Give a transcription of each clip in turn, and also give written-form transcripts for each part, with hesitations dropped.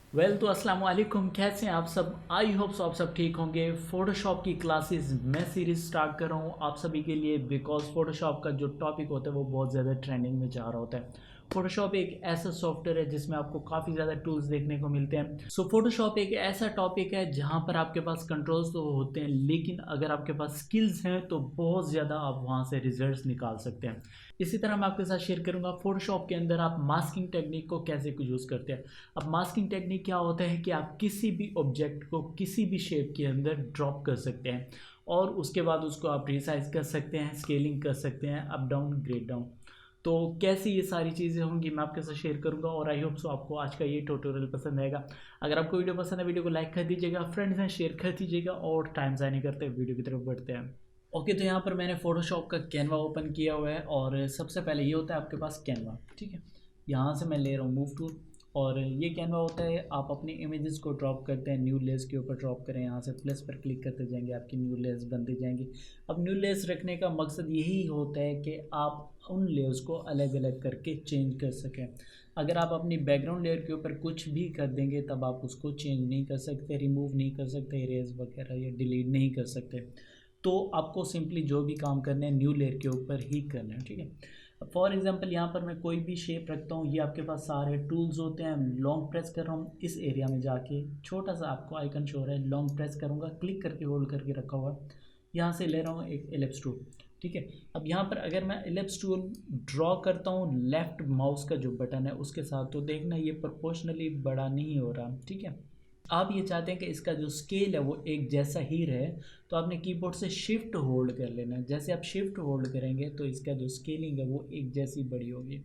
तो अस्सलाम वालेकुम, कैसे हैं आप सब। आई होप सो आप सब ठीक होंगे। फ़ोटोशॉप की क्लासेस मैं सीरीज़ स्टार्ट कर रहा हूँ आप सभी के लिए, बिकॉज फ़ोटोशॉप का जो टॉपिक होता है वो बहुत ज़्यादा ट्रेंडिंग में जा रहा होता है। फ़ोटोशॉप एक ऐसा सॉफ्टवेयर है जिसमें आपको काफ़ी ज़्यादा टूल्स देखने को मिलते हैं। सो फ़ोटोशॉप एक ऐसा टॉपिक है जहाँ पर आपके पास कंट्रोल्स तो होते हैं, लेकिन अगर आपके पास स्किल्स हैं तो बहुत ज़्यादा आप वहाँ से रिजल्ट्स निकाल सकते हैं। इसी तरह मैं आपके साथ शेयर करूँगा फ़ोटोशॉप के अंदर आप मास्किंग टेक्निक को कैसे यूज़ करते हैं। अब मास्किंग टेक्निक क्या होता है कि आप किसी भी ऑब्जेक्ट को किसी भी शेप के अंदर ड्रॉप कर सकते हैं और उसके बाद उसको आप रिसाइज कर सकते हैं, स्केलिंग कर सकते हैं, अप डाउन ग्रेड डाउन। तो कैसी ये सारी चीज़ें होंगी मैं आपके साथ शेयर करूंगा और आई होप सो आपको आज का ये ट्यूटोरियल पसंद आएगा। अगर आपको वीडियो पसंद है वीडियो को लाइक कर दीजिएगा, फ्रेंड्स हैं शेयर कर दीजिएगा और टाइम ज़ाया नहीं करते वीडियो की तरफ बढ़ते हैं। ओके, तो यहाँ पर मैंने फ़ोटोशॉप का कैनवा ओपन किया हुआ है और सबसे पहले ये होता है आपके पास कैनवा। ठीक है, यहाँ से मैं ले रहा हूँ मूव टूल और ये कैनवा होता है, आप अपनी इमेजेस को ड्रॉप करते हैं, न्यू लेयर्स के ऊपर ड्रॉप करें, यहाँ से प्लस पर क्लिक करते जाएंगे, आपकी न्यू लेयर्स बनती जाएंगी। अब न्यू लेयर्स रखने का मकसद यही होता है कि आप उन लेयर्स को अलग अलग करके चेंज कर सकें। अगर आप अपनी बैकग्राउंड लेयर के ऊपर कुछ भी कर देंगे तब आप उसको चेंज नहीं कर सकते, रिमूव नहीं कर सकते, इरेज वगैरह या डिलीट नहीं कर सकते। तो आपको सिंपली जो भी काम करने हैं न्यू लेयर के ऊपर ही करना है। ठीक है, फॉर एग्जांपल यहाँ पर मैं कोई भी शेप रखता हूँ, ये आपके पास सारे टूल्स होते हैं। लॉन्ग प्रेस कर रहा हूँ, इस एरिया में जाके छोटा सा आपको आइकन शो हो रहा है, लॉन्ग प्रेस करूँगा, क्लिक करके होल्ड करके रखा हुआ है। यहाँ से ले रहा हूँ एक एलिप्स टूल। ठीक है, अब यहाँ पर अगर मैं एलिप्स टूल ड्रॉ करता हूँ लेफ्ट माउस का जो बटन है उसके साथ, तो देखना ये प्रोपोर्शनली बड़ा नहीं हो रहा। ठीक है, आप ये चाहते हैं कि इसका जो स्केल है वो एक जैसा ही रहे, तो आपने कीबोर्ड से शिफ्ट होल्ड कर लेना है। जैसे आप शिफ्ट होल्ड करेंगे तो इसका जो स्केलिंग है वो एक जैसी बड़ी होगी।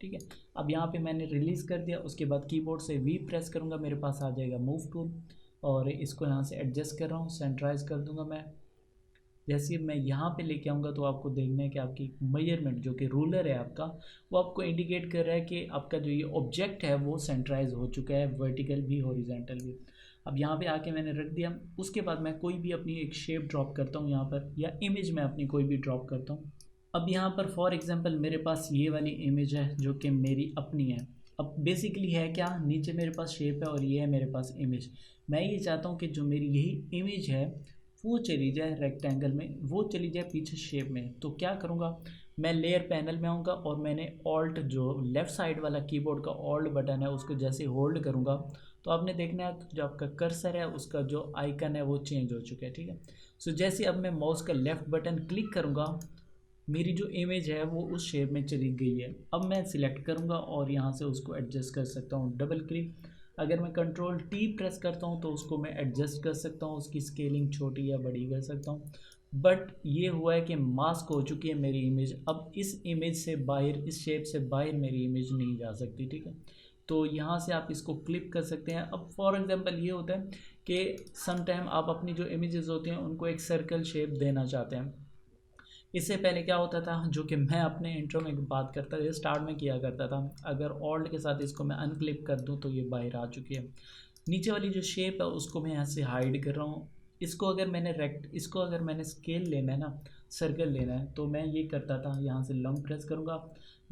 ठीक है, अब यहाँ पे मैंने रिलीज़ कर दिया, उसके बाद कीबोर्ड से वी प्रेस करूँगा, मेरे पास आ जाएगा मूव टूल और इसको यहाँ से एडजस्ट कर रहा हूँ, सेंट्राइज कर दूँगा मैं। जैसे मैं यहाँ पे लेके आऊँगा तो आपको देखना है कि आपकी मेजरमेंट जो कि रूलर है आपका, वो आपको इंडिकेट कर रहा है कि आपका जो ये ऑब्जेक्ट है वो सेंट्राइज हो चुका है, वर्टिकल भी हॉरिजॉन्टल भी। अब यहाँ पे आके मैंने रख दिया, उसके बाद मैं कोई भी अपनी एक शेप ड्रॉप करता हूँ यहाँ पर, या इमेज मैं अपनी कोई भी ड्रॉप करता हूँ। अब यहाँ पर फॉर एग्जांपल मेरे पास ये वाली इमेज है जो कि मेरी अपनी है। अब बेसिकली है क्या, नीचे मेरे पास शेप है और ये है मेरे पास इमेज। मैं ये चाहता हूँ कि जो मेरी यही इमेज है वो चली जाए रेक्टेंगल में, वो चली जाए पीछे शेप में। तो क्या करूँगा, मैं लेयर पैनल में आऊँगा और मैंने ऑल्ट जो लेफ़्ट साइड वाला कीबोर्ड का ऑल्ट बटन है उसको जैसे होल्ड करूँगा तो आपने देखना है जो आपका कर्सर है उसका जो आइकन है वो चेंज हो चुका है। ठीक है, सो जैसे अब मैं माउस का लेफ़्ट बटन क्लिक करूँगा, मेरी जो इमेज है वो उस शेप में चली गई है। अब मैं सिलेक्ट करूँगा और यहाँ से उसको एडजस्ट कर सकता हूँ, डबल क्लिक। अगर मैं कंट्रोल टी प्रेस करता हूँ तो उसको मैं एडजस्ट कर सकता हूँ, उसकी स्केलिंग छोटी या बड़ी कर सकता हूँ। बट ये हुआ है कि मास्क हो चुकी है मेरी इमेज, अब इस इमेज से बाहर, इस शेप से बाहर मेरी इमेज नहीं जा सकती। ठीक है, तो यहाँ से आप इसको क्लिप कर सकते हैं। अब फॉर एग्जांपल ये होता है कि सम टाइम आप अपनी जो इमेजेस होती हैं उनको एक सर्कल शेप देना चाहते हैं। इससे पहले क्या होता था, जो कि मैं अपने इंट्रो में बात करता था, स्टार्ट में किया करता था, अगर ऑल्ट के साथ इसको मैं अनक्लिप कर दूं तो ये बाहर आ चुकी है। नीचे वाली जो शेप है उसको मैं यहाँ से हाइड कर रहा हूँ। इसको अगर मैंने स्केल लेना है ना, सर्कल लेना है, तो मैं ये करता था, यहाँ से लॉन्ग प्रेस करूँगा,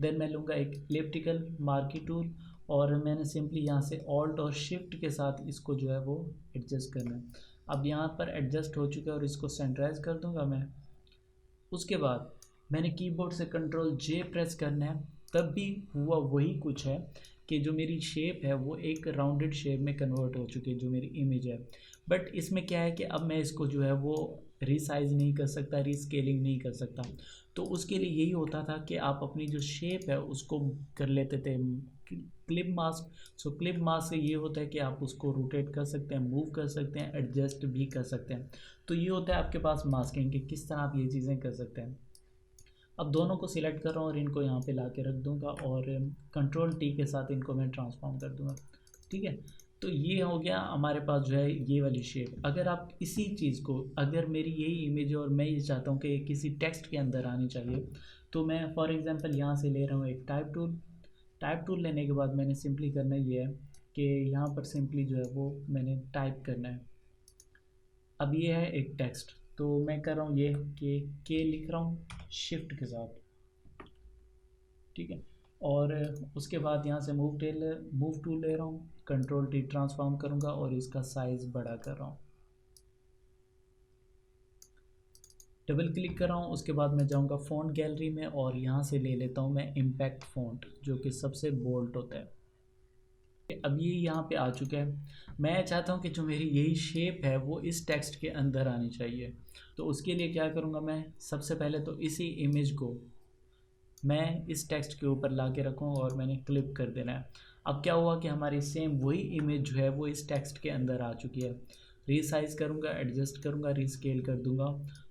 देन मैं लूँगा एक इलिप्टिकल मार्की टूल और मैंने सिंपली यहाँ से ऑल्ट और शिफ्ट के साथ इसको जो है वो एडजस्ट करना है। अब यहाँ पर एडजस्ट हो चुका है और इसको सेंटराइज कर दूँगा मैं। उसके बाद मैंने कीबोर्ड से कंट्रोल जे प्रेस करना है, तब भी हुआ वही कुछ है कि जो मेरी शेप है वो एक राउंडेड शेप में कन्वर्ट हो चुकी है जो मेरी इमेज है। बट इसमें क्या है कि अब मैं इसको जो है वो रीसाइज नहीं कर सकता, रीस्केलिंग नहीं कर सकता। तो उसके लिए यही होता था कि आप अपनी जो शेप है उसको कर लेते थे क्लिप मास्क। सो क्लिप मास्क से ये होता है कि आप उसको रोटेट कर सकते हैं, मूव कर सकते हैं, एडजस्ट भी कर सकते हैं। तो ये होता है आपके पास मास्किंग कि किस तरह आप ये चीज़ें कर सकते हैं। अब दोनों को सिलेक्ट कर रहा हूँ और इनको यहाँ पे ला के रख दूँगा और कंट्रोल टी के साथ इनको मैं ट्रांसफॉर्म कर दूँगा। ठीक है, तो ये हो गया हमारे पास जो है ये वाली शेप। अगर आप इसी चीज़ को, अगर मेरी यही इमेज है और मैं ये चाहता हूँ कि किसी टेक्स्ट के अंदर आनी चाहिए, तो मैं फॉर एग्जांपल यहाँ से ले रहा हूँ एक टाइप टूल। टाइप टूल लेने के बाद मैंने सिंपली करना ये है कि यहाँ पर सिंपली जो है वो मैंने टाइप करना है। अब ये है एक टेक्स्ट, तो मैं कर रहा हूँ ये कि के लिख रहा हूँ शिफ्ट के साथ। ठीक है, और उसके बाद यहाँ से मूव टूल ले रहा हूँ, कंट्रोल टी ट्रांसफॉर्म करूँगा और इसका साइज़ बड़ा कर रहा हूँ। डबल क्लिक कर रहा हूँ, उसके बाद मैं जाऊँगा फ़ॉन्ट गैलरी में और यहाँ से ले लेता हूँ मैं इम्पैक्ट फ़ॉन्ट, जो कि सबसे बोल्ड होता है। अब ये यहाँ पे आ चुका है। मैं चाहता हूँ कि जो मेरी यही शेप है वो इस टेक्स्ट के अंदर आनी चाहिए। तो उसके लिए क्या करूँगा, मैं सबसे पहले तो इसी इमेज को मैं इस टेक्स्ट के ऊपर ला के रखूँगा और मैंने क्लिक कर देना है। अब क्या हुआ कि हमारी सेम वही इमेज जो है वो इस टेक्स्ट के अंदर आ चुकी है। रीसाइज़ करूँगा, एडजस्ट करूँगा, रीस्केल कर दूँगा,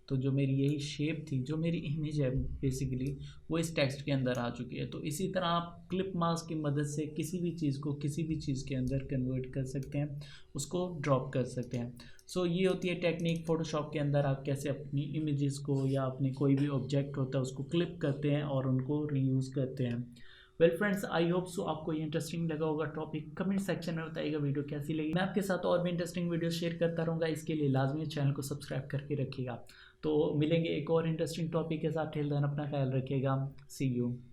तो जो मेरी यही शेप थी, जो मेरी इमेज है बेसिकली, वो इस टेक्स्ट के अंदर आ चुकी है। तो इसी तरह आप क्लिप मास्क की मदद से किसी भी चीज़ को किसी भी चीज़ के अंदर कन्वर्ट कर सकते हैं, उसको ड्रॉप कर सकते हैं। सो ये होती है टेक्निक फ़ोटोशॉप के अंदर, आप कैसे अपनी इमेजेस को या अपने कोई भी ऑब्जेक्ट होता है उसको क्लिप करते हैं और उनको रीयूज़ करते हैं। Well friends, I hope so आपको ये इंटरेस्टिंग लगा होगा टॉपिक। कमेंट सेक्शन में बताइएगा वीडियो कैसी लगी। मैं आपके साथ और भी इंटरेस्टिंग वीडियो शेयर करता रहूँगा, इसके लिए लाजमी चैनल को सब्सक्राइब करके रखिएगा। तो मिलेंगे एक और इंटरेस्टिंग टॉपिक के साथ। टिल देन अपना ख्याल रखिएगा। सी यू।